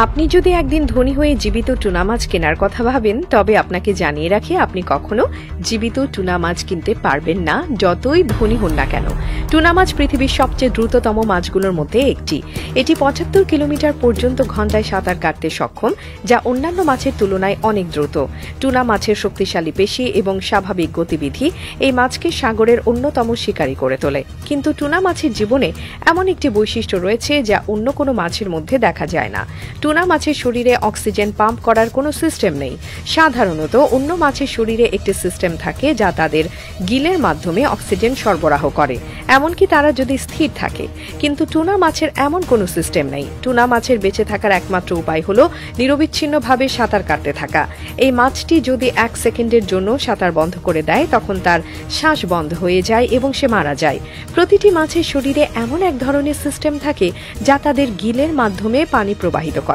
আপনি যদি একদিন ধনী হয়ে জীবিত টুনা মাছ কেনার কথা ভাবেন, তবে আপনাকে জানিয়ে রাখি আপনি কখনো জীবিত টুনা মাছ কিনতে পারবেন না, যতই ধনী হন না কেন। টুনা মাছ পৃথিবীর সবচেয়ে দ্রুততম মাছগুলোর মধ্যে একটি। এটি ৭৫ কিলোমিটার পর্যন্ত ঘন্টায় সাঁতার কাটতে সক্ষম, যা অন্যান্য মাছের তুলনায় অনেক দ্রুত। টুনা মাছের শক্তিশালী পেশি এবং স্বাভাবিক গতিবিধি এই মাছকে সাগরের অন্যতম শিকারী করে তোলে। কিন্তু টুনা মাছের জীবনে এমন একটি বৈশিষ্ট্য রয়েছে যা অন্য কোনো মাছের মধ্যে দেখা যায় না। টুনা মাছের শরীরে অক্সিজেন পাম্প করার কোনো সিস্টেম নেই। সাধারণত অন্য মাছের শরীরে একটি সিস্টেম থাকে যা তাদের গিলের মাধ্যমে অক্সিজেন সরবরাহ করে, এমনকি তারা যদি স্থির থাকে। কিন্তু টুনা মাছের এমন কোনো সিস্টেম নেই। টুনা মাছের বেঁচে থাকার একমাত্র উপায় হলো নিরবিচ্ছিন্নভাবে সাঁতার কাটতে থাকা। এই মাছটি যদি ১ সেকেন্ডের জন্য সাঁতার বন্ধ করে দেয়, তখন তার শ্বাস বন্ধ হয়ে যায় এবং সে মারা যায়। প্রতিটি মাছের শরীরে এমন এক ধরনের সিস্টেম থাকে যা তাদের গিলের মাধ্যমে পানি প্রবাহিত করে।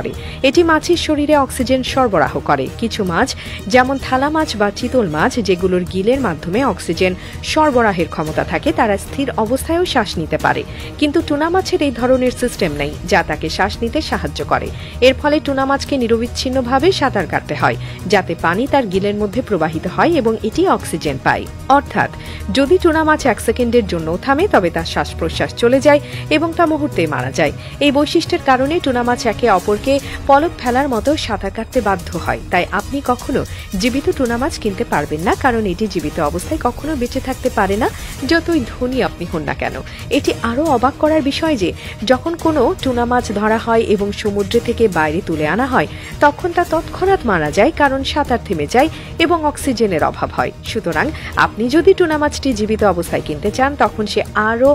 এটি মাছের শরীরে অক্সিজেন সরবরাহ করে। কিছু মাছ, যেমন থালা মাছ বা চিতল মাছ, যেগুলোর গিলের মাধ্যমে অক্সিজেন সরবরাহের ক্ষমতা থাকে, তারা স্থির অবস্থায়ও শ্বাস নিতে পারে। কিন্তু টুনা মাছের এই ধরনের সিস্টেম নেই যা তাকে শ্বাস নিতে সাহায্য করে। এর ফলে টুনা মাছকে নিরবিচ্ছিন্নভাবে সাঁতার কাটতে হয়, যাতে পানি তার গিলের মধ্যে প্রবাহিত হয় এবং এটি অক্সিজেন পায়। অর্থাৎ যদি টুনা মাছ ১ সেকেন্ডের জন্য থামে, তবে তার শ্বাস প্রশ্বাস চলে যায় এবং তা মুহূর্তে মারা যায়। এই বৈশিষ্ট্যের কারণে টুনা মাছ একে অপরকে পলক ফেলার মতো সাঁতার কাটতে বাধ্য হয়। তাই আপনি কখনো জীবিত টুনা মাছ কিনতে পারবেন না, কারণ এটি জীবিত অবস্থায় কখনো বেঁচে থাকতে পারে না, যতই ধনী আপনি হন না কেন। এটি আরও অবাক করার বিষয় যে যখন কোনো টুনা মাছ ধরা হয় এবং সমুদ্র থেকে বাইরে তুলে আনা হয়, তখন তা তৎক্ষণাৎ মারা যায়, কারণ সাঁতার থেমে যায় এবং অক্সিজেনের অভাব হয়। সুতরাং আপনি যদি টুনা মাছটি জীবিত অবস্থায় কিনতে চান, তখন সে আরও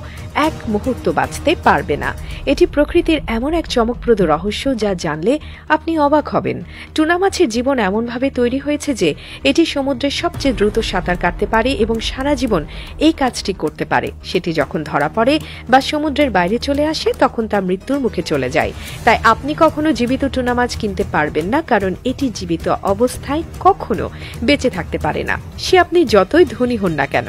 ১ মুহূর্ত বাঁচতে পারবে না। এটি প্রকৃতির এমন এক চমকপ্রদ রহস্য যা জানলে আপনি অবাক হবেন। টুনা মাছের জীবন এমনভাবে তৈরি হয়েছে যে এটি সমুদ্রের সবচেয়ে দ্রুত সাঁতার কাটতে পারে এবং সারা জীবন এই কাজটি করতে পারে। সেটি যখন ধরা পড়ে বা সমুদ্রের বাইরে চলে আসে, তখন তা মৃত্যুর মুখে চলে যায়। তাই আপনি কখনো জীবিত টুনা মাছ কিনতে পারবেন না, কারণ এটি জীবিত অবস্থায় কখনো বেঁচে থাকতে পারে না, সে আপনি যতই ধনী হন না কেন।